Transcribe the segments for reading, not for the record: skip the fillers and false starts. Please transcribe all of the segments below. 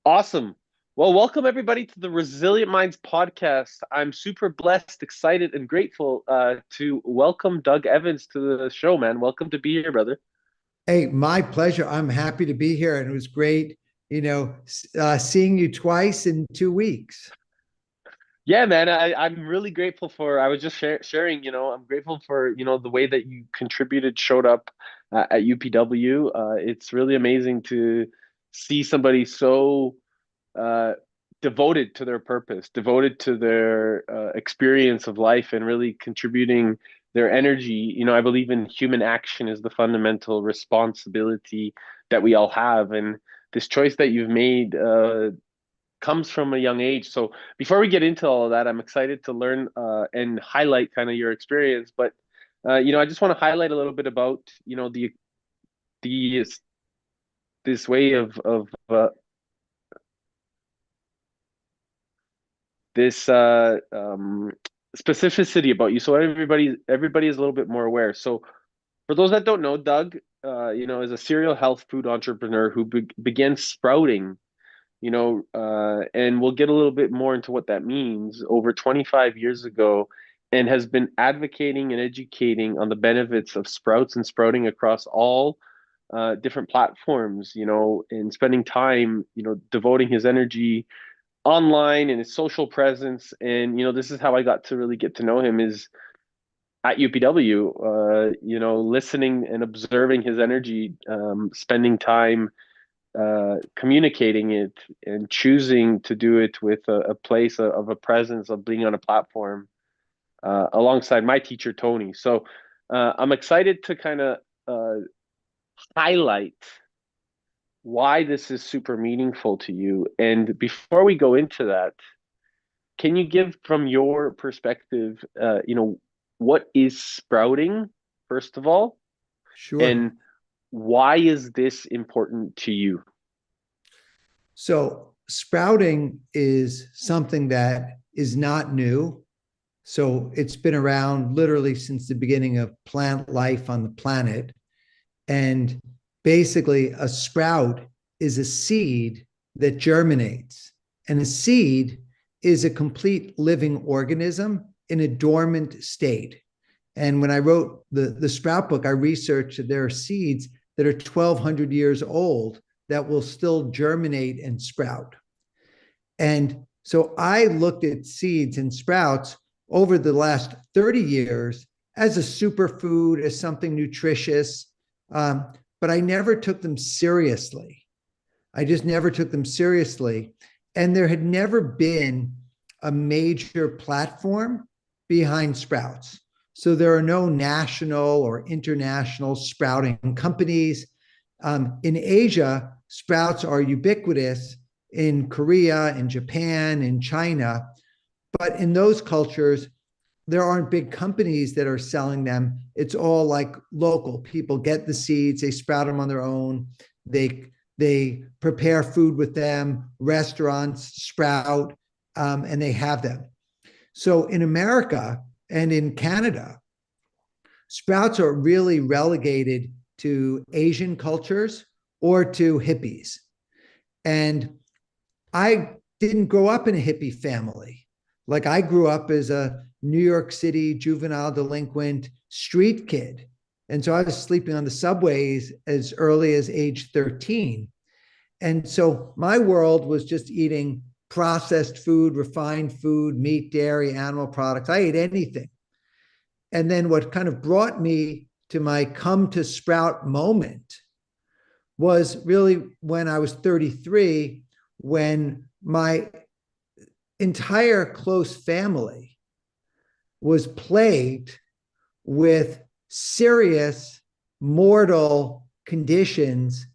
Awesome. Well, welcome everybody to the Resilient Minds podcast. I'm super blessed, excited, and grateful to welcome Doug Evans to the show, man. Welcome to be here, brother. Hey, my pleasure. I'm happy to be here, and it was great, seeing you twice in 2 weeks. Yeah, man, I'm really grateful for, I was just sharing, I'm grateful for, the way that you contributed, showed up at UPW. It's really amazing to see somebody so uh, devoted to their purpose, devoted to their experience of life, and really contributing their energy. I believe in human action is the fundamental responsibility that we all have, and this choice that you've made comes from a young age. So before we get into all of that, I'm excited to learn and highlight kind of your experience. But I just want to highlight a little bit about the this way of this specificity about you, so everybody is a little bit more aware. So for those that don't know, Doug, is a serial health food entrepreneur who began sprouting, and we'll get a little bit more into what that means, over 25 years ago, and has been advocating and educating on the benefits of sprouts and sprouting across all different platforms, and spending time, devoting his energy online and his social presence. And this is how I got to really get to know him, is at UPW, listening and observing his energy, spending time communicating it, and choosing to do it with a place of a presence of being on a platform alongside my teacher Tony. So I'm excited to kind of uh, highlight why this is super meaningful to you. And before we go into that, can you give from your perspective, what is sprouting, first of all, Sure. and why is this important to you? So, sprouting is something that is not new. So, it's been around literally since the beginning of plant life on the planet. And basically, a sprout is a seed that germinates. And a seed is a complete living organism in a dormant state. And when I wrote the sprout book, I researched that there are seeds that are 1,200 years old that will still germinate and sprout. And so I looked at seeds and sprouts over the last 30 years as a superfood, as something nutritious, um, but I never took them seriously. I just never took them seriously. And there had never been a major platform behind sprouts. So there are no national or international sprouting companies. In Asia, sprouts are ubiquitous in Korea, in Japan, in China. But in those cultures, there aren't big companies that are selling them. It's all like local. People get the seeds, they sprout them on their own. They prepare food with them. Restaurants sprout, and they have them. So in America and in Canada, sprouts are really relegated to Asian cultures or to hippies. And I didn't grow up in a hippie family. Like I grew up as a New York City juvenile delinquent street kid. And so I was sleeping on the subways as early as age 13. And so my world was just eating processed food, refined food, meat, dairy, animal products. I ate anything. And then what kind of brought me to my come to sprout moment was really when I was 33, when my entire close family was plagued with serious mortal conditions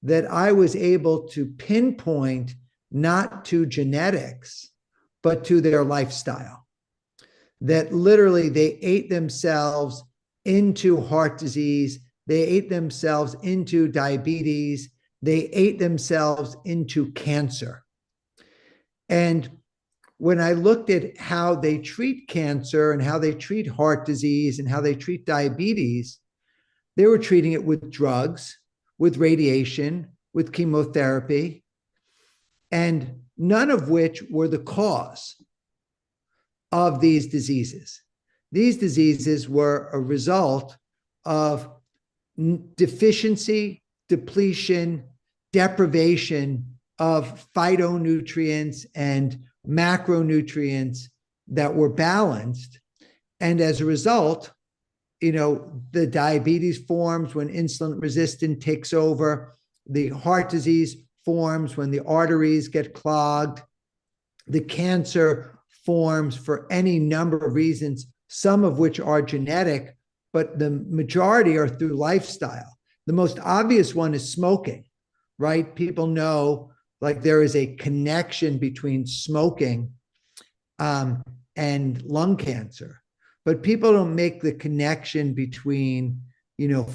that I was able to pinpoint not to genetics, but to their lifestyle. That literally they ate themselves into heart disease, they ate themselves into diabetes, they ate themselves into cancer. And when I looked at how they treat cancer and how they treat heart disease and how they treat diabetes, they were treating it with drugs, with radiation, with chemotherapy. and none of which were the cause of these diseases. These diseases were a result of deficiency, depletion, deprivation of phytonutrients and macronutrients that were balanced. And as a result, the diabetes forms when insulin resistance takes over, the heart disease forms when the arteries get clogged, the cancer forms for any number of reasons, some of which are genetic, but the majority are through lifestyle. The most obvious one is smoking, right? People know like there is a connection between smoking and lung cancer, but people don't make the connection between,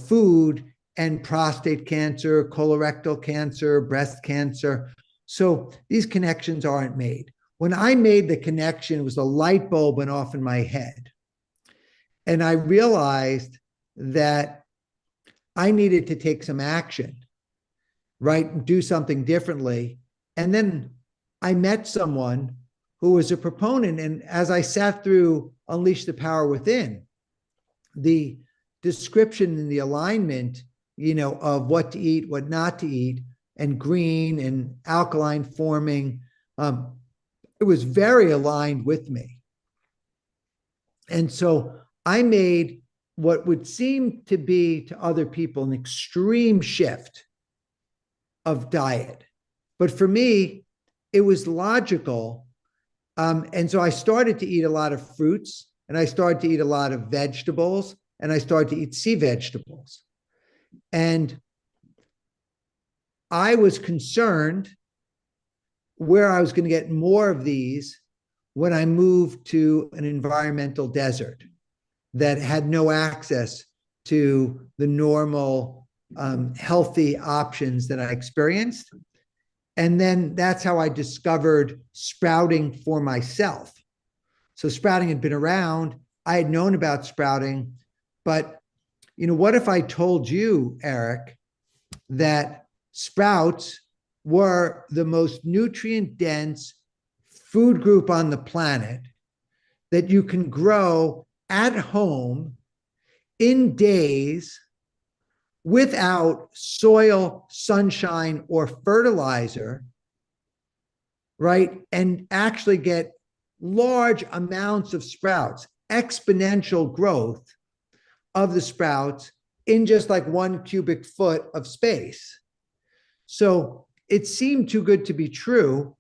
food and prostate cancer, colorectal cancer, breast cancer. So these connections aren't made. When I made the connection, it was a light bulb went off in my head. And I realized that I needed to take some action, right? Do something differently. And then I met someone who was a proponent. And as I sat through Unleash the Power Within, the description and the alignment, of what to eat, what not to eat, and green and alkaline forming, it was very aligned with me. And so I made what would seem to be to other people an extreme shift of diet. But for me, it was logical. And so I started to eat a lot of fruits, and I started to eat a lot of vegetables, and I started to eat sea vegetables. And I was concerned where I was going to get more of these when I moved to an environmental desert that had no access to the normal healthy options that I experienced. And then that's how I discovered sprouting for myself. So sprouting had been around. I had known about sprouting, but what if I told you, Eric, that sprouts were the most nutrient dense food group on the planet that you can grow at home in days without soil, sunshine, or fertilizer, right? And actually get large amounts of sprouts, exponential growth of the sprouts in just like 1 cubic foot of space. So it seemed too good to be true.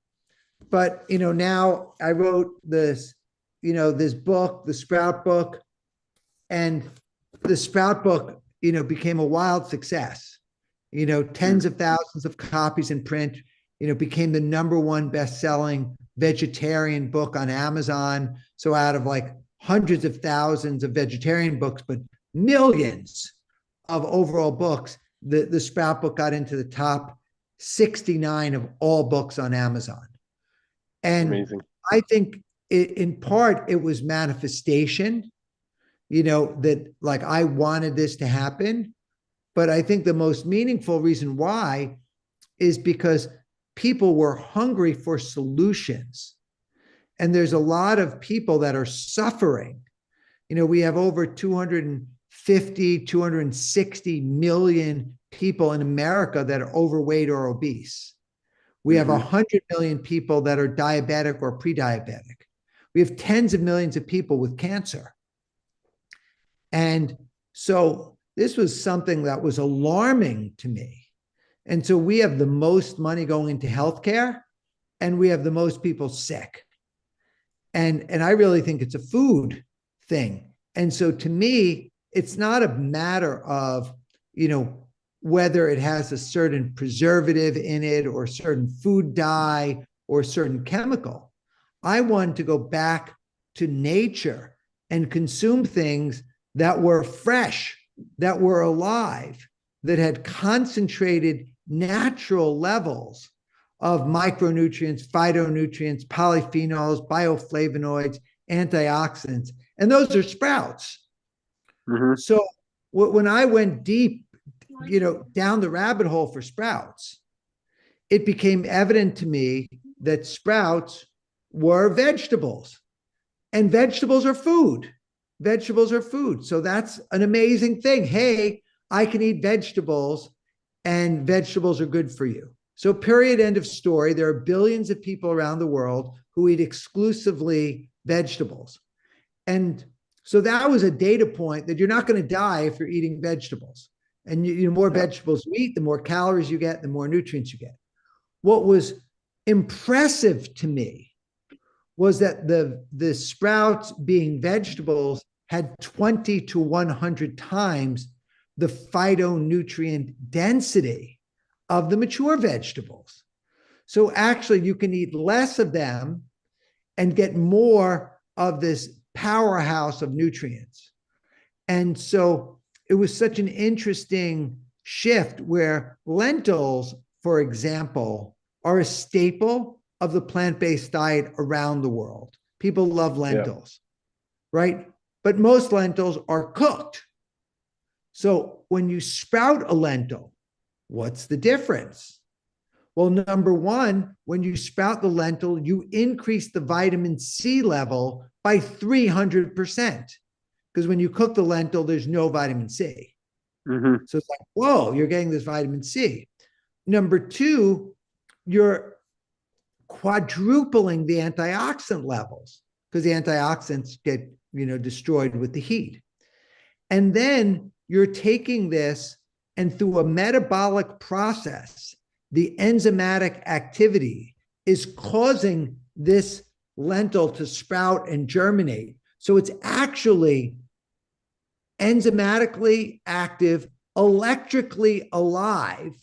But, now I wrote this, this book, the Sprout Book, and the Sprout Book, became a wild success. Tens of thousands of copies in print, became the #1 best-selling vegetarian book on Amazon. So out of like hundreds of thousands of vegetarian books, but millions of overall books, the Sprout Book got into the top 69 of all books on Amazon. And amazing. I think in part it was manifestation, that like I wanted this to happen. But I think the most meaningful reason why is because people were hungry for solutions. And there's a lot of people that are suffering. We have over 250, 260 million people in America that are overweight or obese. We have 100 million people that are diabetic or pre-diabetic. We have tens of millions of people with cancer. And so this was something that was alarming to me. And so we have the most money going into healthcare, and we have the most people sick. And I really think it's a food thing. And so to me, it's not a matter of, whether it has a certain preservative in it or certain food dye or certain chemical. I wanted to go back to nature and consume things that were fresh, that were alive, that had concentrated natural levels of micronutrients, phytonutrients, polyphenols, bioflavonoids, antioxidants. And those are sprouts. So when I went deep, down the rabbit hole for sprouts, it became evident to me that sprouts were vegetables, and vegetables are food. Vegetables are food. So that's an amazing thing. Hey, I can eat vegetables, and vegetables are good for you. So, period, end of story. There are billions of people around the world who eat exclusively vegetables. And so that was a data point that you're not going to die if you're eating vegetables. And the more Yeah. vegetables you eat, the more calories you get, the more nutrients you get. What was impressive to me was that the sprouts being vegetables had 20 to 100 times the phytonutrient density of the mature vegetables. So actually, you can eat less of them and get more of this powerhouse of nutrients. And so it was such an interesting shift where lentils, for example, are a staple of the plant-based diet around the world. People love Yeah. lentils, right? But most lentils are cooked. So when you sprout a lentil, what's the difference? Well, number one, when you sprout the lentil, you increase the vitamin C level by 300%. Because when you cook the lentil, there's no vitamin C. Mm-hmm. So it's like, whoa, you're getting this vitamin C. Number two, you're quadrupling the antioxidant levels because the antioxidants get, destroyed with the heat. And then you're taking this, and through a metabolic process, the enzymatic activity is causing this lentil to sprout and germinate. So it's actually enzymatically active, electrically alive,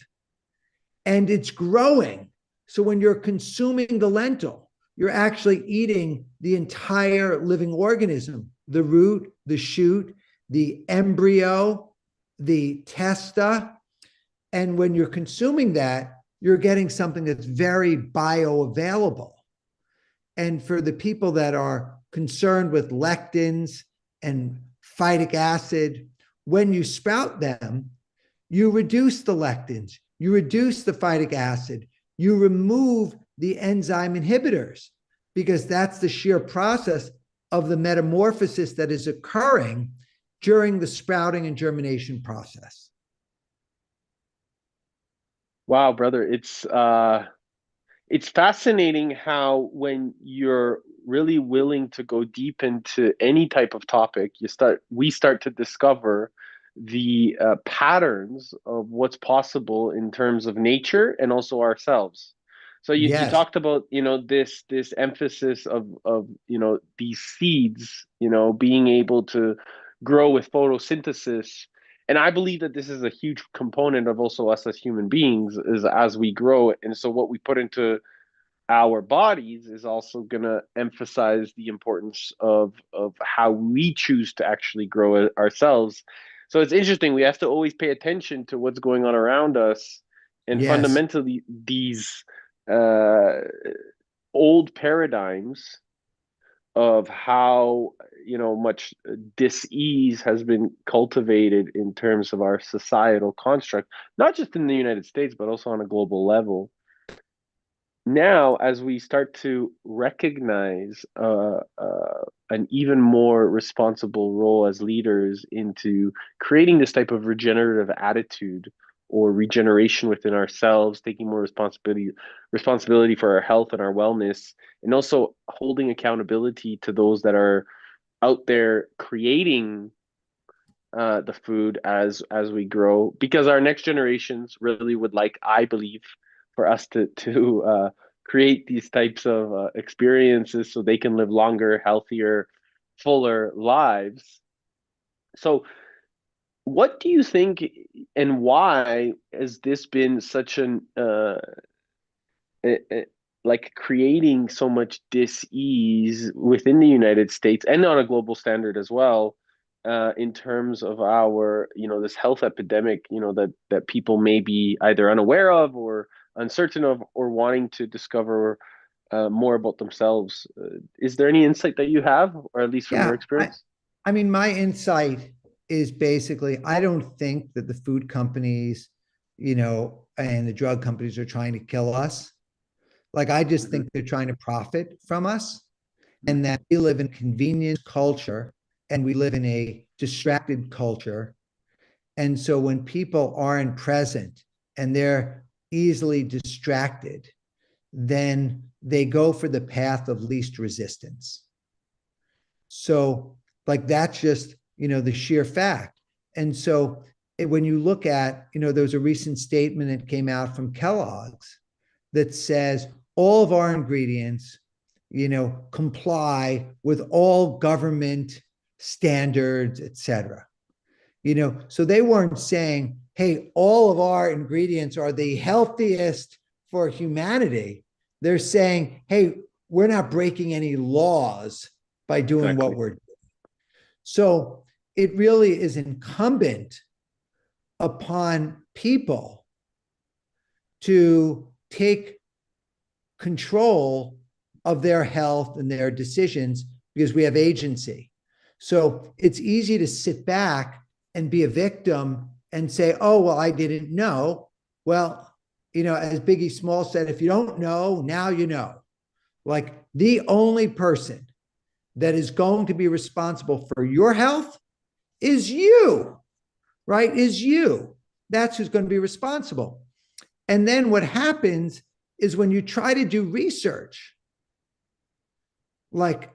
and it's growing. So when you're consuming the lentil, you're actually eating the entire living organism, the root, the shoot, the embryo, the testa. And when you're consuming that, you're getting something that's very bioavailable. And for the people that are concerned with lectins and phytic acid, when you sprout them, you reduce the lectins, you reduce the phytic acid, you remove the enzyme inhibitors, because that's the sheer process of the metamorphosis that is occurring during the sprouting and germination process. Wow, brother, it's fascinating how when you're really willing to go deep into any type of topic, we start to discover the patterns of what's possible in terms of nature and also ourselves. So you Yes, talked about, this emphasis of, these seeds, being able to grow with photosynthesis. And I believe that this is a huge component of also us as human beings is as we grow. And so what we put into our bodies is also going to emphasize the importance of how we choose to actually grow ourselves. So it's interesting. We have to always pay attention to what's going on around us, and yes, fundamentally, these uh, old paradigms of how much dis-ease has been cultivated in terms of our societal construct, not just in the United States but also on a global level. Now, as we start to recognize an even more responsible role as leaders into creating this type of regenerative attitude or regeneration within ourselves, taking more responsibility for our health and our wellness, and also holding accountability to those that are out there creating the food as we grow, because our next generations really would like, I believe, for us to create these types of experiences so they can live longer, healthier, fuller lives. So, what do you think, and why has this been such an eh, eh, like creating so much dis-ease within the United States and on a global standard as well, in terms of our, this health epidemic, that people may be either unaware of or uncertain of or wanting to discover more about themselves. Is there any insight that you have, or at least from your yeah. experience? I mean, my insight is basically, I don't think that the food companies, and the drug companies are trying to kill us. Like, I just think they're trying to profit from us, and that we live in convenience culture and we live in a distracted culture. And so when people aren't present and they're easily distracted, then they go for the path of least resistance. So, like, that's just, the sheer fact. And so when you look at, there was a recent statement that came out from Kellogg's that says all of our ingredients, comply with all government standards, et cetera. So they weren't saying, hey, all of our ingredients are the healthiest for humanity. They're saying, hey, we're not breaking any laws by doing what we're doing. So it really is incumbent upon people to take control of their health and their decisions, because we have agency. So it's easy to sit back and be a victim and say, oh, well, I didn't know. Well, as Biggie Small said, if you don't know, now you know. Like, the only person that is going to be responsible for your health is you, right? Is you. That's who's going to be responsible. And then what happens is when you try to do research, like,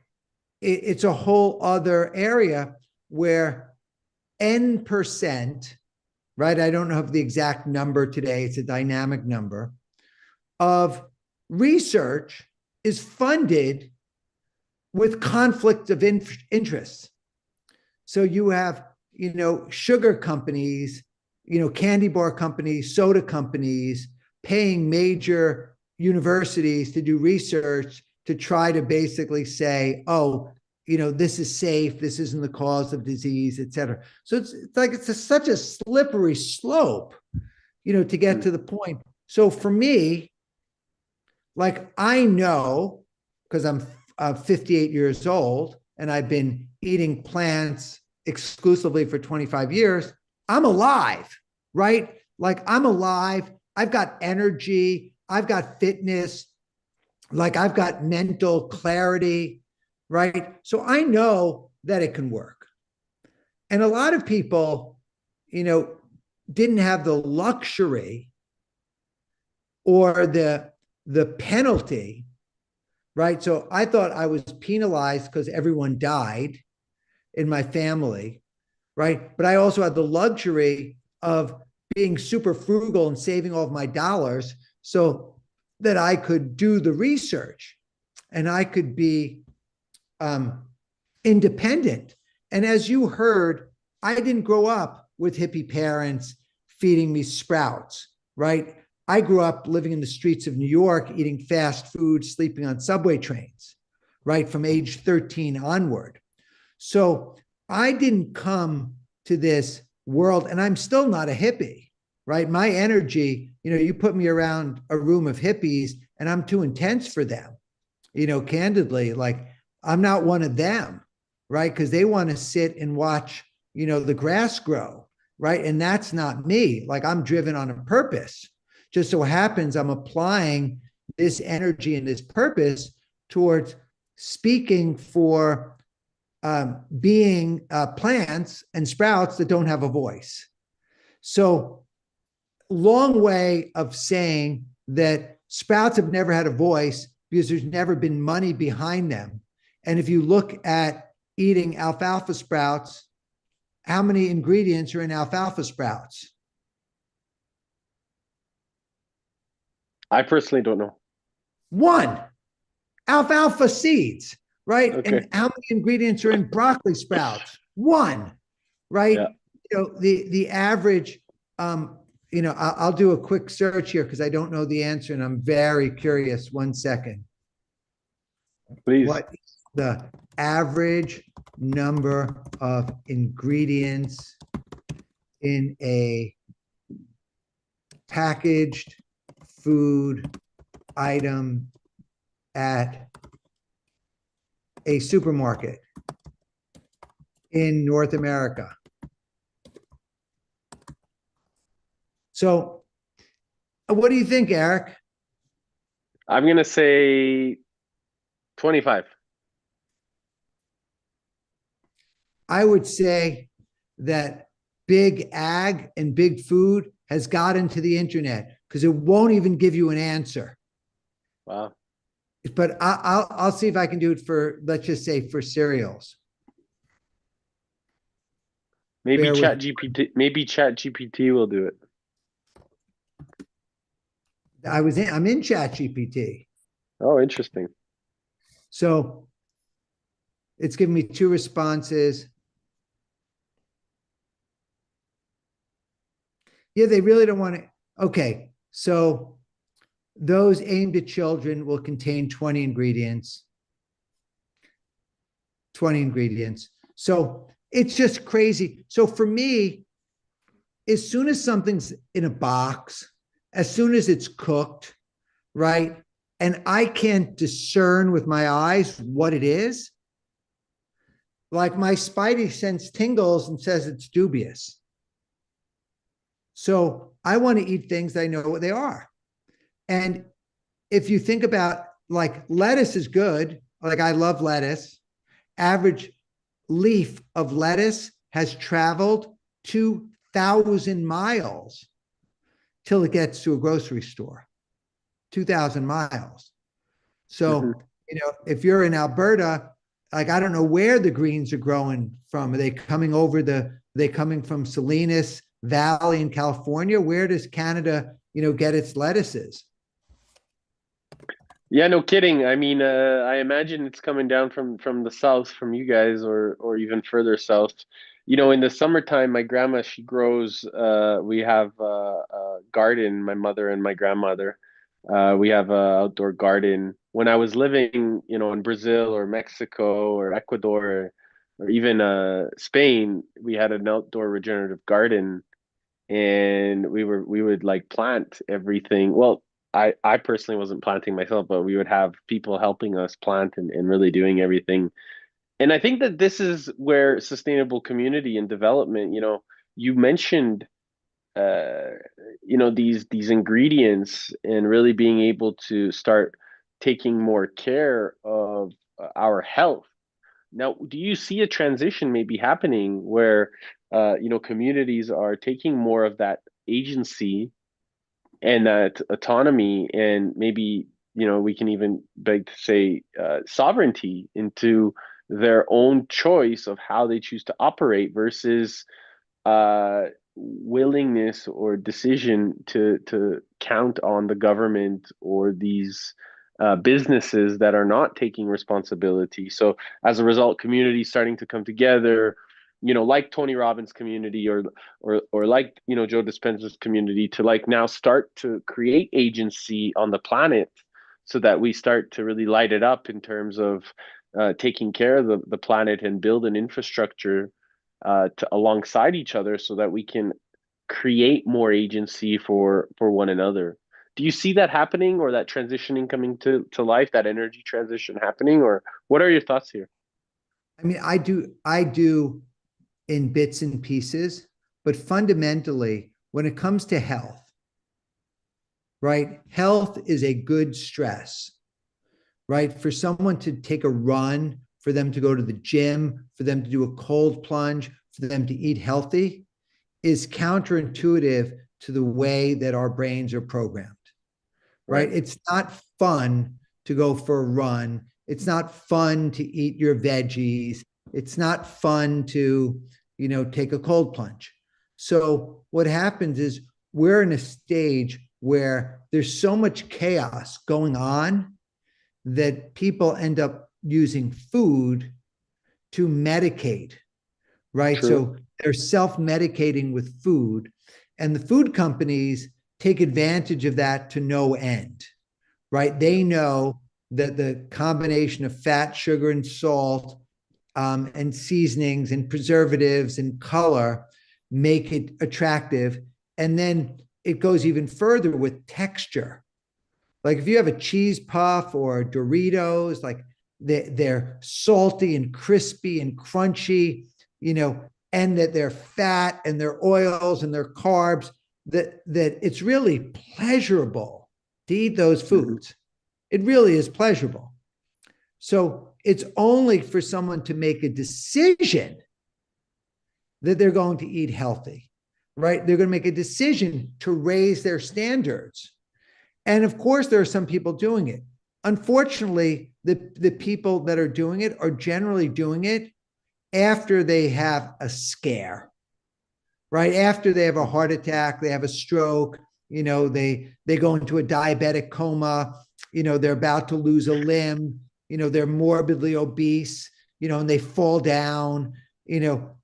it's a whole other area where N%, right? I don't know the exact number today. It's a dynamic number of research is funded with conflict of interest. So you have, sugar companies, candy bar companies, soda companies paying major universities to do research to try to basically say, oh, this is safe, this isn't the cause of disease, et cetera. So it's like, such a slippery slope, to get to the point. So for me, like, I know, because I'm 58 years old and I've been eating plants exclusively for 25 years, I'm alive, right? Like, I'm alive. I've got energy. I've got fitness. Like, I've got mental clarity, right? So I know that it can work. And a lot of people, didn't have the luxury or the penalty, right? So I thought I was penalized because everyone died in my family, right? But I also had the luxury of being super frugal and saving all of my dollars so that I could do the research and I could be independent. And as you heard, I didn't grow up with hippie parents feeding me Sprouts, right? I grew up living in the streets of New York, eating fast food, sleeping on subway trains, right? From age 13 onward. So I didn't come to this world, and I'm still not a hippie, right? My energy, you put me around a room of hippies and I'm too intense for them, candidly, like, I'm not one of them, right? Because they want to sit and watch, the grass grow, right? And that's not me. Like, I'm driven on a purpose. Just so happens I'm applying this energy and this purpose towards speaking for being plants and sprouts that don't have a voice. So, long way of saying that sprouts have never had a voice because there's never been money behind them. And if you look at eating alfalfa sprouts, how many ingredients are in alfalfa sprouts? I personally don't know. One, alfalfa seeds, right? Okay. And how many ingredients are in broccoli sprouts? One, right? Yeah. The average, I'll do a quick search here because I don't know the answer and I'm very curious. 1 second. Please. What is the average number of ingredients in a packaged food item at a supermarket in North America? So What do you think, Eric? I'm gonna say 25. I would say that big ag and big food has got into the internet because it won't even give you an answer. Wow. But I'll see if I can do it for, let's just say, for cereals. Maybe Bear with. Chat GPT will do it. I'm in Chat GPT. Oh, interesting. So it's giving me two responses. Yeah, they really don't want to. Okay, so those aimed at children will contain 20 ingredients. 20 ingredients. So it's just crazy. So for me, as soon as something's in a box, as soon as it's cooked, right? And I can't discern with my eyes what it is, like my spidey sense tingles and says it's dubious. So I want to eat things that I know what they are. And if you think about, like, lettuce is good, like I love lettuce. Average leaf of lettuce has traveled 2,000 miles till it gets to a grocery store. 2,000 miles. Hmm. So, if you're in Alberta, like, I don't know where the greens are growing from. Are they coming from Salinas Valley in California? Where does Canada, get its lettuces? Yeah, no kidding. I mean, I imagine it's coming down from the south, from you guys, or even further south. You know, in the summertime, my grandma, she grows. We have a garden. My mother and my grandmother. We have a outdoor garden. When I was living, in Brazil or Mexico or Ecuador or even Spain, we had an outdoor regenerative garden, and we would like plant everything. Well, I personally wasn't planting myself, but we would have people helping us plant and really doing everything. And I think that this is where sustainable community and development, you mentioned these ingredients and really being able to start taking more care of our health. Now, do you see a transition maybe happening where communities are taking more of that agency and that autonomy, and maybe we can even beg to say sovereignty into their own choice of how they choose to operate versus willingness or decision to count on the government or these businesses that are not taking responsibility. So as a result, communities starting to come together, like Tony Robbins' community, or like Joe Dispenza's community, to like now start to create agency on the planet, so that we start to really light it up in terms of taking care of the planet and build an infrastructure alongside each other, so that we can create more agency for one another. Do you see that happening, or that transitioning coming to life, that energy transition happening, or what are your thoughts here? I mean, I do in bits and pieces, but fundamentally, when it comes to health, right? Health is a good stress, right? For someone to take a run, for them to go to the gym, for them to do a cold plunge, for them to eat healthy is counterintuitive to the way that our brains are programmed, right? Right. It's not fun to go for a run. It's not fun to eat your veggies. It's not fun to, take a cold plunge. So what happens is we're in a stage where there's so much chaos going on that people end up using food to medicate, right? True. So they're self medicating with food, and the food companies take advantage of that to no end, right? They know that the combination of fat, sugar, and salt, and seasonings and preservatives and color make it attractive. And then it goes even further with texture. Like if you have a cheese puff or Doritos, like they're salty and crispy and crunchy, and that they're fat and their oils and their carbs. that it's really pleasurable to eat those Mhm. foods. It really is pleasurable. So it's only for someone to make a decision that they're going to eat healthy, right? They're going to make a decision to raise their standards. And of course, there are some people doing it. Unfortunately, the people that are doing it are generally doing it after they have a scare, right? After they have a heart attack, they have a stroke, they go into a diabetic coma, they're about to lose a limb, they're morbidly obese, and they fall down,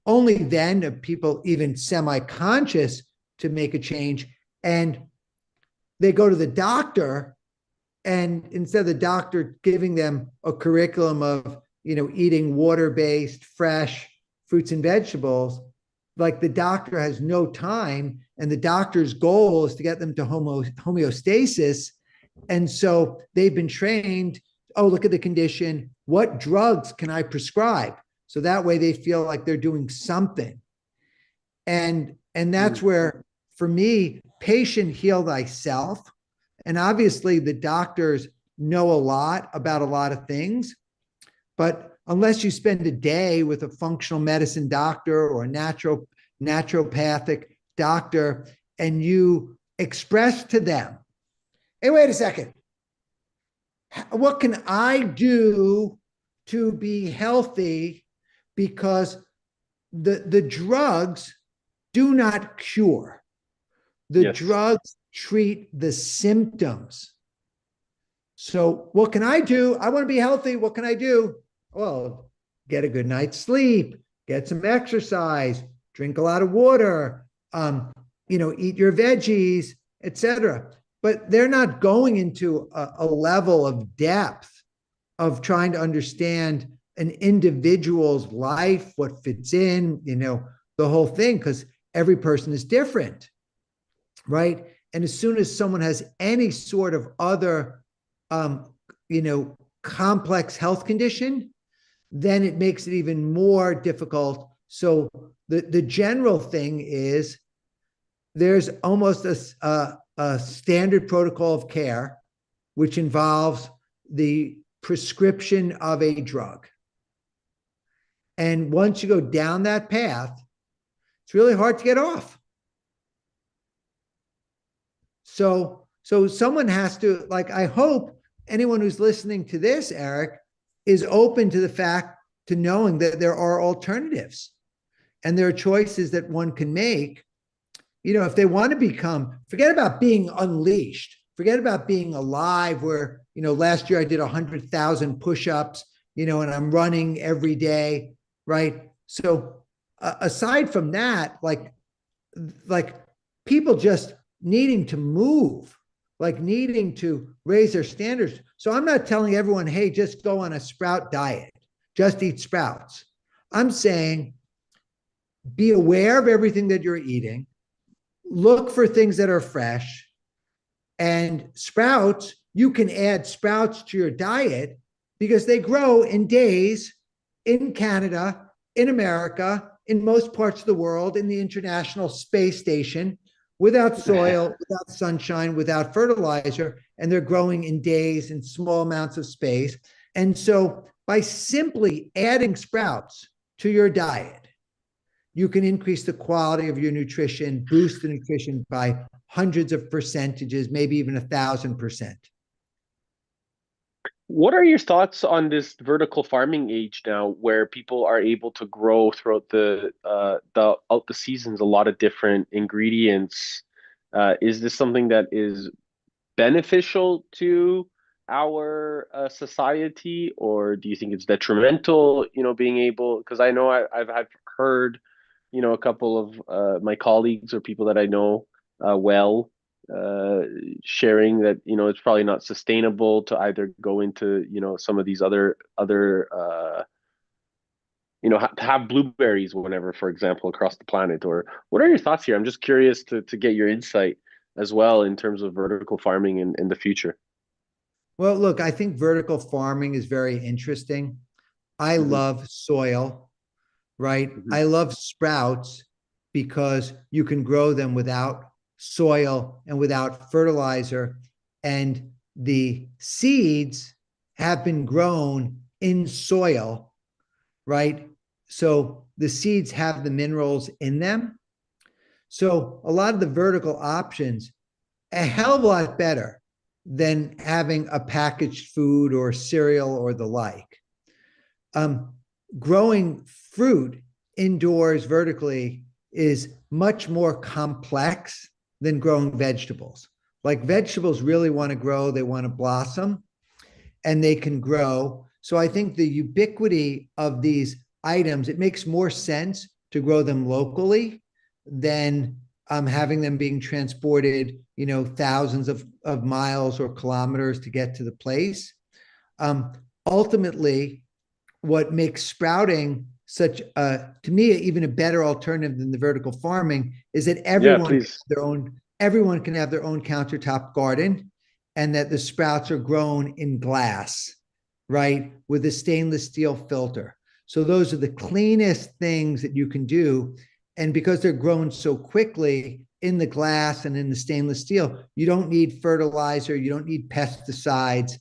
only then are people even semi-conscious to make a change. And they go to the doctor, and instead of the doctor giving them a curriculum of, eating water-based, fresh fruits and vegetables, like the doctor has no time, and the doctor's goal is to get them to homeostasis. And so they've been trained, oh, look at the condition. What drugs can I prescribe? So that way they feel like they're doing something. And that's Mm. where, for me, patient heal thyself. And obviously the doctors know a lot about a lot of things, but unless you spend a day with a functional medicine doctor or a naturopathic doctor, and you express to them, hey, wait a second, what can I do to be healthy? Because the drugs do not cure. The Yes. drugs treat the symptoms. So what can I do? I want to be healthy. What can I do? Well, get a good night's sleep, get some exercise, drink a lot of water, eat your veggies, etc. But they're not going into a level of depth of trying to understand an individual's life, what fits in, the whole thing, because every person is different, right? And as soon as someone has any sort of other, complex health condition, then it makes it even more difficult. So the general thing is there's almost a standard protocol of care, which involves the prescription of a drug. And once you go down that path, it's really hard to get off. So someone has to, like, I hope anyone who's listening to this, Eric, is open to the fact, to knowing that there are alternatives and there are choices that one can make. If they want to become, forget about being unleashed, forget about being alive, where, last year I did 100,000 push-ups, and I'm running every day, right? So aside from that, like people just needing to move, like needing to raise their standards. So I'm not telling everyone, hey, just go on a sprout diet, just eat sprouts. I'm saying be aware of everything that you're eating, look for things that are fresh, and sprouts, you can add sprouts to your diet because they grow in days in Canada, in America, in most parts of the world, in the International Space Station, without soil, without sunshine, without fertilizer, and they're growing in days in small amounts of space. And so by simply adding sprouts to your diet, you can increase the quality of your nutrition, boost the nutrition by hundreds of percentages, maybe even 1,000%. What are your thoughts on this vertical farming age now, where people are able to grow throughout the seasons a lot of different ingredients? Is this something that is beneficial to our society, or do you think it's detrimental? Being able, because I know I've heard, a couple of my colleagues or people that I know well uh, sharing that it's probably not sustainable to either go into some of these other to have blueberries whenever, for example, across the planet. Or what are your thoughts here? I'm just curious to get your insight as well in terms of vertical farming in the future. Well, look, I think vertical farming is very interesting. I Hmm. love soil, right? Hmm. I love sprouts because you can grow them without soil and without fertilizer. And the seeds have been grown in soil, right? So the seeds have the minerals in them. So a lot of the vertical options, a hell of a lot better than having a packaged food or cereal or the like. Um, Growing fruit indoors vertically is much more complex than growing vegetables. Like vegetables really want to grow, they want to blossom, and they can grow. So I think the ubiquity of these items, it makes more sense to grow them locally than having them being transported, thousands of miles or kilometers to get to the place. Um, Ultimately, what makes sprouting such to me even a better alternative than the vertical farming is that Yeah, please. everyone can have their own countertop garden, and that the sprouts are grown in glass, right, with a stainless steel filter. So those are the cleanest things that you can do. And because they're grown so quickly in the glass and in the stainless steel, you don't need fertilizer, you don't need pesticides,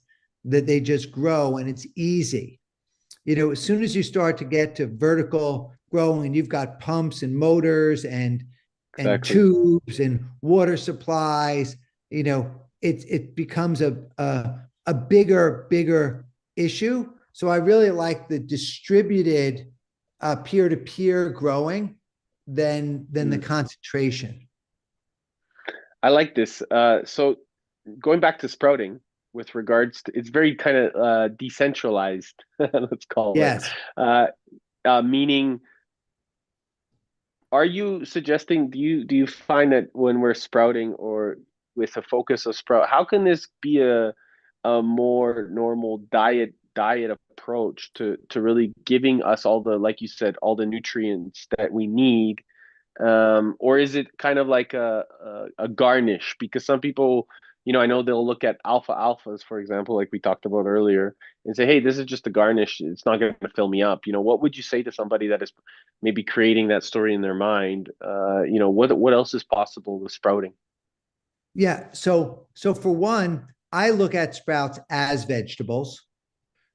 that they just grow and it's easy. As soon as you start to get to vertical growing and you've got pumps and motors and Exactly. tubes and water supplies, it becomes a bigger issue. So I really like the distributed peer-to-peer growing than the Mm. concentration. I like this. So going back to sprouting with regards to, it's very kind of decentralized, let's call it. Yes. Uh, Meaning, are you suggesting, do you find that when we're sprouting or with a focus of sprout, how can this be a more normal diet approach to really giving us all the, like you said, all the nutrients that we need? Or is it kind of like a garnish? Because some people, I know they'll look at alphas, for example, like we talked about earlier, and say, "Hey, this is just a garnish. It's not going to fill me up." What would you say to somebody that is maybe creating that story in their mind? What else is possible with sprouting? Yeah. So for one, I look at sprouts as vegetables,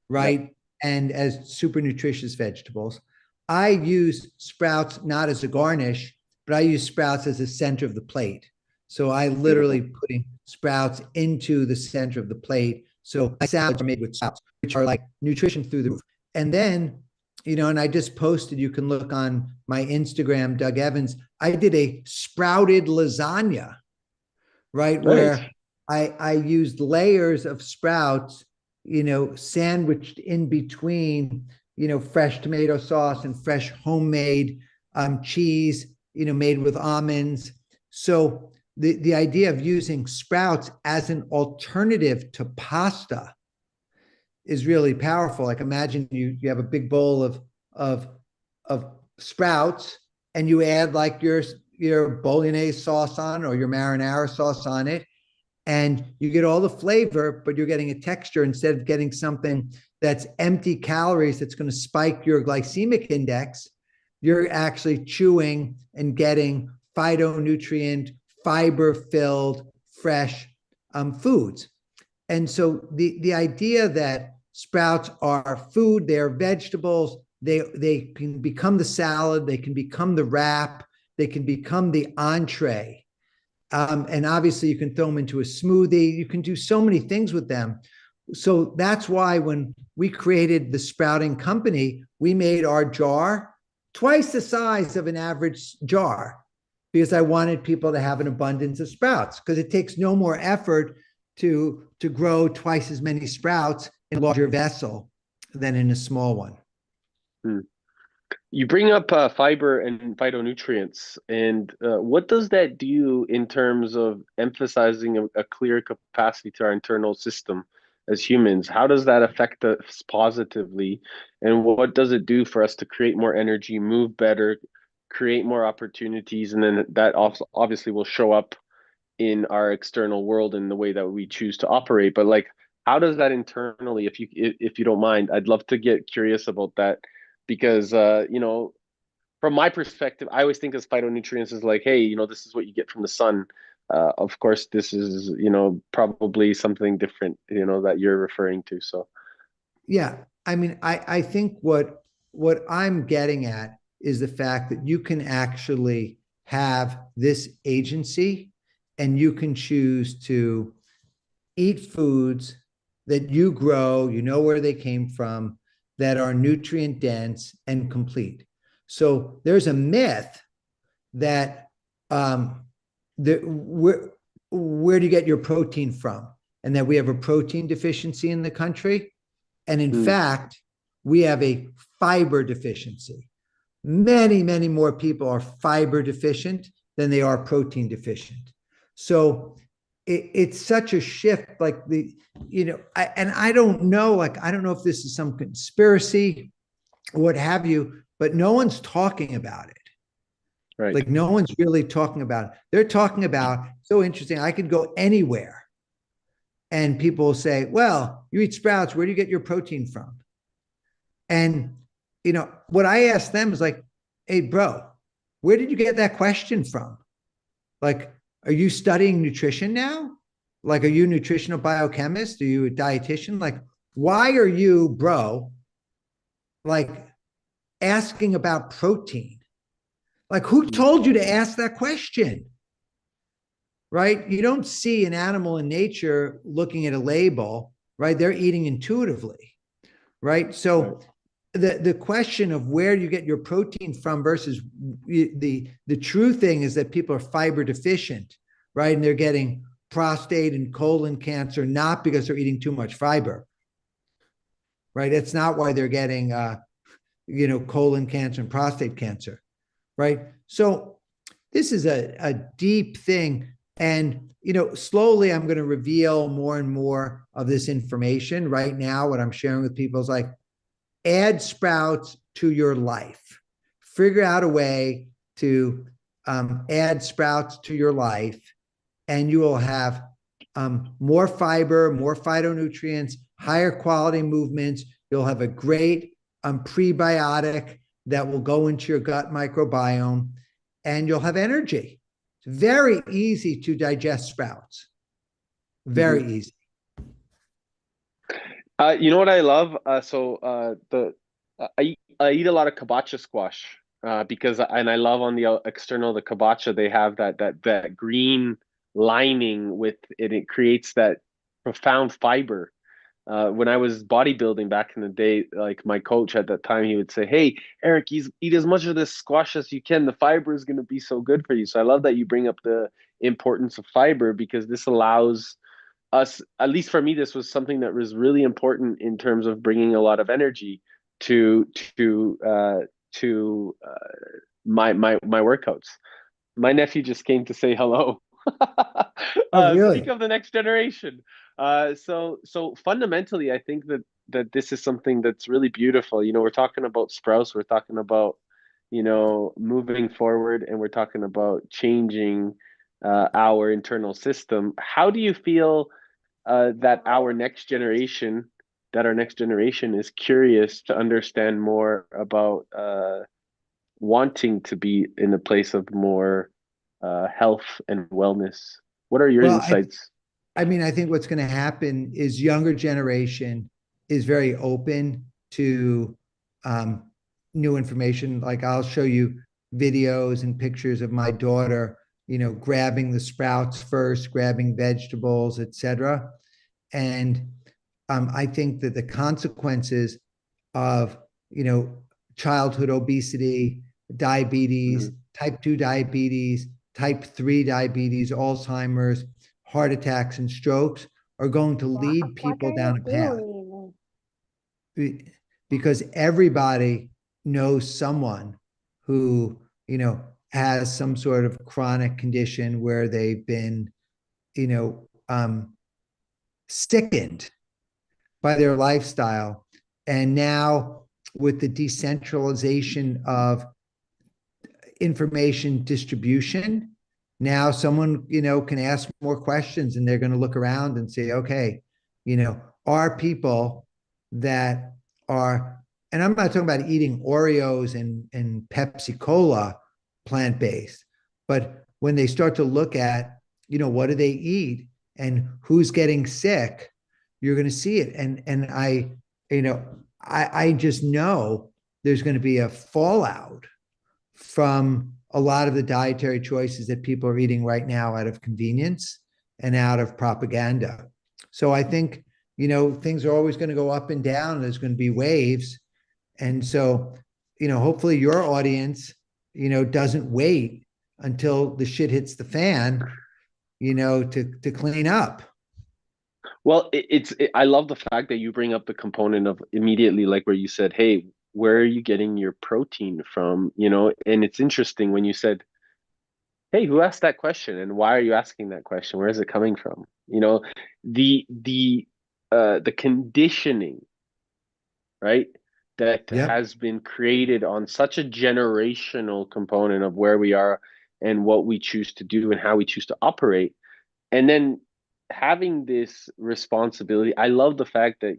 Yep. right? And as super nutritious vegetables. I use sprouts not as a garnish, but I use sprouts as the center of the plate. So I literally Beautiful. putting sprouts into the center of the plate. So my salads are made with sprouts, which are like nutrition through the roof. And then, and I just posted, you can look on my Instagram, Doug Evans. I did a sprouted lasagna, right? Nice. Where I used layers of sprouts, sandwiched in between, fresh tomato sauce and fresh homemade cheese, made with almonds. So the idea of using sprouts as an alternative to pasta is really powerful. Like imagine you have a big bowl of of sprouts and you add like your bolognese sauce on or your marinara sauce on it, and you get all the flavor, but you're getting a texture instead of getting something that's empty calories that's going to spike your glycemic index. You're actually chewing and getting phytonutrient, fiber filled, fresh foods. And so the idea that sprouts are food, they're vegetables, they can become the salad, they can become the wrap, they can become the entree. And obviously, you can throw them into a smoothie. You can do so many things with them. So that's why when we created the sprouting company, we made our jar twice the size of an average jar because I wanted people to have an abundance of sprouts because it takes no more effort to grow twice as many sprouts in a larger vessel than in a small one. Hmm. You bring up fiber and phytonutrients, and what does that do in terms of emphasizing a clear capacity to our internal system as humans? How does that affect us positively, and what does it do for us to create more energy, move better, create more opportunities, and then that also obviously will show up in our external world in the way that we choose to operate. But like, how does that internally, if you don't mind, I'd love to get curious about that because from my perspective, I always think of phytonutrients as like, hey, this is what you get from the sun. of course, this is, probably something different, that you're referring to. So, Yeah. I mean, I think what I'm getting at is the fact that you can actually have this agency and you can choose to eat foods that you grow, you know where they came from, that are nutrient dense and complete. So there's a myth that where do you get your protein from? And that we have a protein deficiency in the country. And in mm, fact, we have a fiber deficiency. Many, many more people are fiber deficient than they are protein deficient. So it's such a shift. Like I don't know, I don't know if this is some conspiracy or what have you, but no one's talking about it. right. Like no one's really talking about it. They're talking about, so interesting. I could go anywhere and people will say, well, you eat sprouts. Where do you get your protein from? And, what I ask them is like, hey, bro, where did you get that question from? Like, are you studying nutrition now? Like, are you a nutritional biochemist? Are you a dietitian? Like, why are you, bro, like asking about protein? Like, who Mm, told you to ask that question? Right? You don't see an animal in nature looking at a label, right? They're eating intuitively, right? right. So the question of where you get your protein from versus the true thing is that people are fiber deficient, right? And they're getting prostate and colon cancer not because they're eating too much fiber, right? It's not why they're getting colon cancer and prostate cancer, right? So this is a deep thing. And, slowly I'm going to reveal more and more of this information. Right now, what I'm sharing with people is like, add sprouts to your life. Figure out a way to add sprouts to your life, and you will have more fiber, more phytonutrients, higher quality movements. You'll have a great prebiotic that will go into your gut microbiome, and you'll have energy. It's very easy to digest sprouts. Mhm. Very easy. You know what I love? The I eat a lot of kabocha squash, because and I love on the external the kabocha, they have that green lining with it. It creates that profound fiber. When I was bodybuilding back in the day, like my coach at that time, he would say, "Hey, Eric, eat as much of this squash as you can. The fiber is going to be so good for you." So I love that you bring up the importance of fiber, because this allows us, at least for me, this was something that was really important in terms of bringing a lot of energy to to uh my workouts. My nephew just came to say hello. Oh, Speak really? of the next generation. So fundamentally, I think that this is something that's really beautiful. We're talking about sprouts, we're talking about, moving forward, and we're talking about changing our internal system. How do you feel that our next generation is curious to understand more about wanting to be in a place of more health and wellness? What are your Well, insights? I mean, I think what's going to happen is younger generation is very open to um, new information. Like I'll show you videos and pictures of my daughter, grabbing the sprouts first, grabbing vegetables, etc. And I think that the consequences of, you know, childhood obesity, diabetes, Mhm. type 2 diabetes, type 3 diabetes, Alzheimer's, heart attacks, and strokes are going to lead What people are you down a path doing? because everybody knows someone who, has some sort of chronic condition where they've been, you know, sickened by their lifestyle. And now, with the decentralization of information distribution, now someone, can ask more questions and they're going to look around and say, okay, are people that are, and I'm not talking about eating Oreos and Pepsi Cola plant based, but when they start to look at what do they eat and who's getting sick, you're going to see it. And you know, I just know there's going to be a fallout from a lot of the dietary choices that people are eating right now out of convenience and out of propaganda. So I think, things are always going to go up and down. There's going to be waves. And so, hopefully your audience, doesn't wait until the shit hits the fan, to clean up. Well, I love the fact that you bring up the component of immediately, like where you said, "Hey, where are you getting your protein from?" And it's interesting when you said, "Hey, who asked that question, and why are you asking that question? Where is it coming from?" The conditioning, right, that Yep. has been created on such a generational component of where we are and what we choose to do and how we choose to operate. And then having this responsibility, I love the fact that,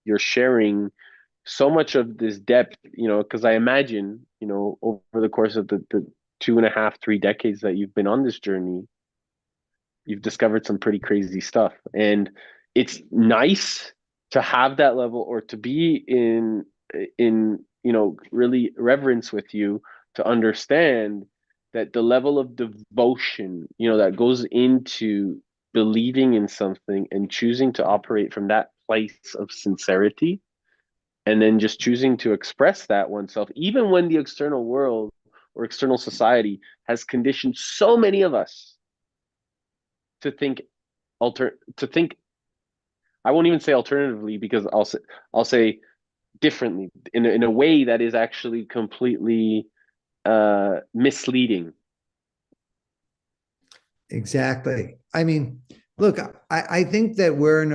you're sharing so much of this depth, because I imagine, over the course of the 2.5, 3 decades that you've been on this journey, you've discovered some pretty crazy stuff. And it's nice to have that level, or to be in really reverence with you, to understand that the level of devotion, that goes into believing in something and choosing to operate from that place of sincerity, and then just choosing to express that oneself, even when the external world or external society has conditioned so many of us to think to think, I won't even say alternatively, because I'll say differently, in a way that is actually completely misleading. Exactly. I mean, look, I think that we're in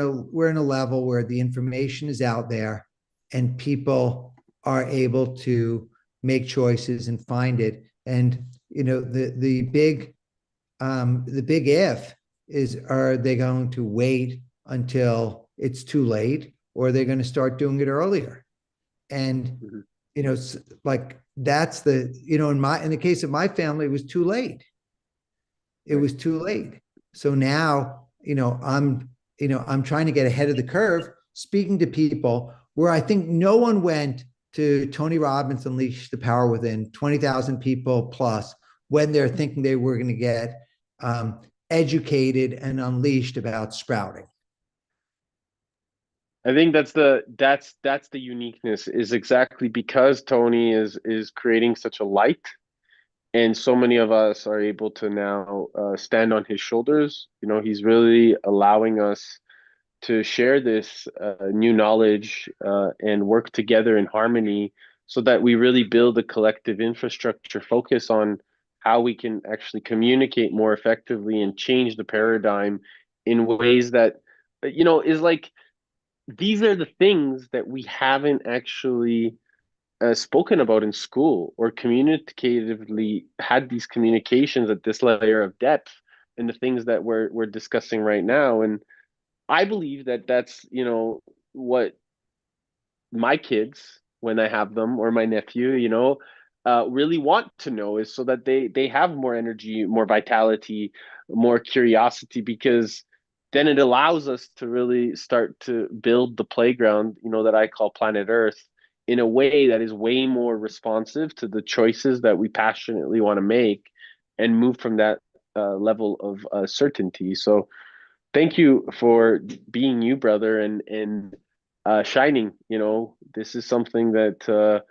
a level where the information is out there and people are able to make choices and find it. And the big if is, are they going to wait until it's too late, or are they going to start doing it earlier? And Mhm. like that's in the case of my family, it was too late. It Right. was too late. So now, I'm trying to get ahead of the curve, speaking to people where I think no one went to Tony Robbins Unleash the Power Within, 20,000 people plus, when they're thinking they were going to get educated and unleashed about sprouting. I think that's the uniqueness, is exactly because Tony is creating such a light, and so many of us are able to now stand on his shoulders. He's really allowing us to share this new knowledge, and work together in harmony, so that we really build a collective infrastructure, focus on how we can actually communicate more effectively and change the paradigm in ways that, is like, these are the things that we haven't actually spoken about in school, or communicatively had these communications at this layer of depth, and the things that we're discussing right now. And I believe that that's, what my kids, when I have them, or my nephew, really want to know, is so that they have more energy, more vitality, more curiosity, because then it allows us to really start to build the playground, that I call planet Earth, in a way that is way more responsive to the choices that we passionately want to make, and move from that level of certainty. So thank you for being you, brother, and shining. This is something that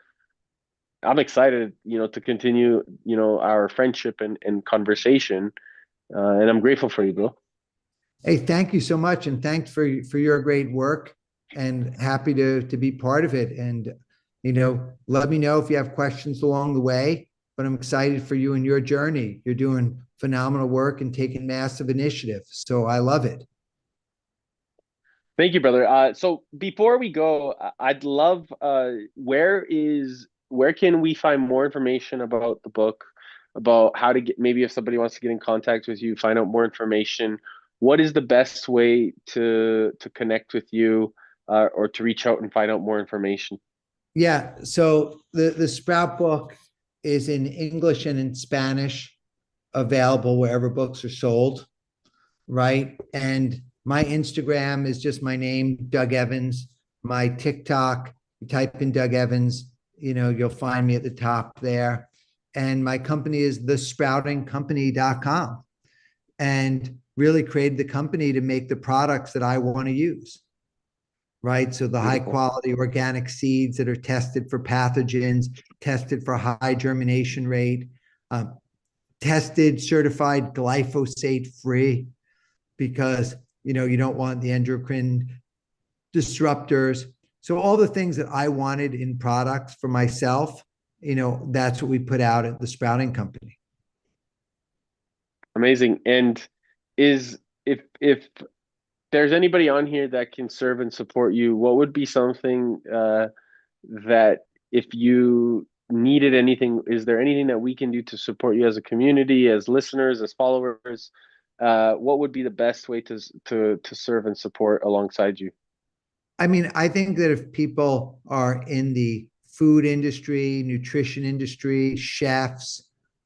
I'm excited, to continue, our friendship and conversation. And I'm grateful for you, bro. Hey, thank you so much, and thanks for your great work, and happy to be part of it. And let me know if you have questions along the way. But I'm excited for you and your journey. You're doing phenomenal work and taking massive initiative. So I love it. Thank you, brother. So before we go, I'd love, where can we find more information about the book, about how to get, maybe if somebody wants to get in contact with you, find out more information, what is the best way to connect with you, or to reach out and find out more information? Yeah. So the Sprout book is in English and in Spanish. available wherever books are sold, right? And my Instagram is just my name, Doug Evans. My TikTok, you type in Doug Evans, you'll find me at the top there. And my company is thesproutingcompany.com, and really created the company to make the products that I want to use, right? So the high Beautiful. quality organic seeds that are tested for pathogens, tested for high germination rate, tested, certified glyphosate free, because you don't want the endocrine disruptors. So all the things that I wanted in products for myself, that's what we put out at the Sprouting Company. Amazing. And is if there's anybody on here that can serve and support you, what would be something that if you needed anything, is there anything that we can do to support you as a community, as listeners, as followers? What would be the best way to serve and support alongside you? I mean, I think that if people are in the food industry, nutrition industry, chefs,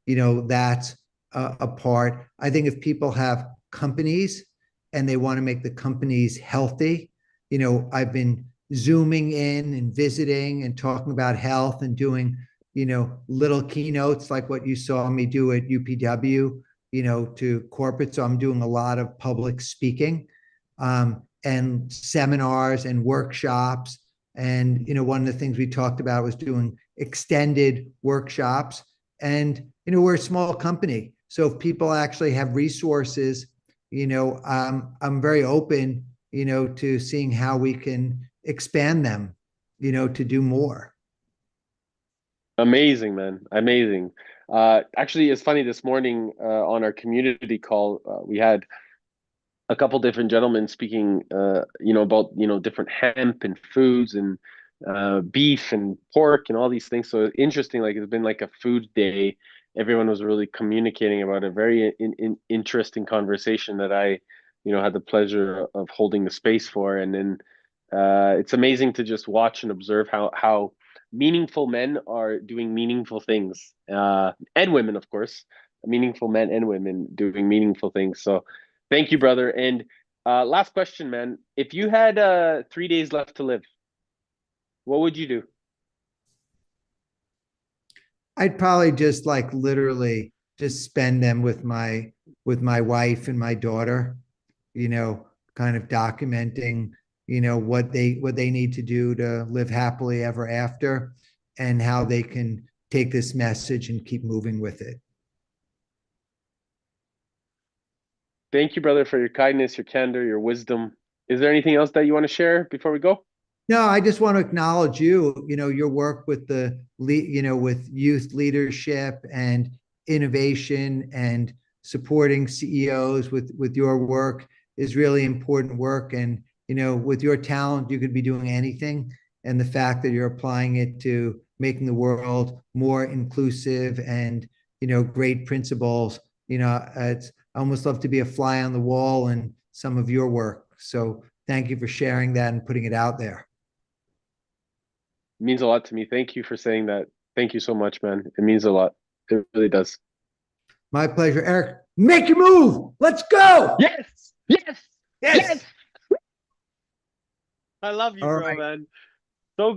that's a part. I think if people have companies and they want to make the companies healthy, I've been Zooming in and visiting and talking about health and doing, little keynotes like what you saw me do at UPW, to corporate. So I'm doing a lot of public speaking. And seminars and workshops. And, one of the things we talked about was doing extended workshops. And, we're a small company. So if people actually have resources, I'm very open, to seeing how we can expand them, to do more. Amazing, man. Amazing. Actually, it's funny, this morning on our community call, we had a couple different gentlemen speaking, about, different hemp and foods and beef and pork and all these things. So interesting, like it's been like a food day. Everyone was really communicating about a very interesting conversation that I, had the pleasure of holding the space for. And then it's amazing to just watch and observe how meaningful men are doing meaningful things, and women, of course, meaningful men and women doing meaningful things. So thank you, brother. And last question, man. If you had 3 days left to live, what would you do? I'd probably just like literally just spend them with my wife and my daughter, kind of documenting, what they need to do to live happily ever after, and how they can take this message and keep moving with it. Thank you, brother, for your kindness, your candor, your wisdom. Is there anything else that you want to share before we go? No, I just want to acknowledge your work with with youth leadership and innovation, and supporting CEOs with your work is really important work. And, with your talent, you could be doing anything. And the fact that you're applying it to making the world more inclusive and, great principles, it's, I almost love to be a fly on the wall in some of your work. So thank you for sharing that and putting it out there. It means a lot to me. Thank you for saying that. Thank you so much, man. It means a lot. It really does. My pleasure, Eric. Make your move. Let's go. Yes. Yes. Yes. Yes. I love you, All bro, right. man.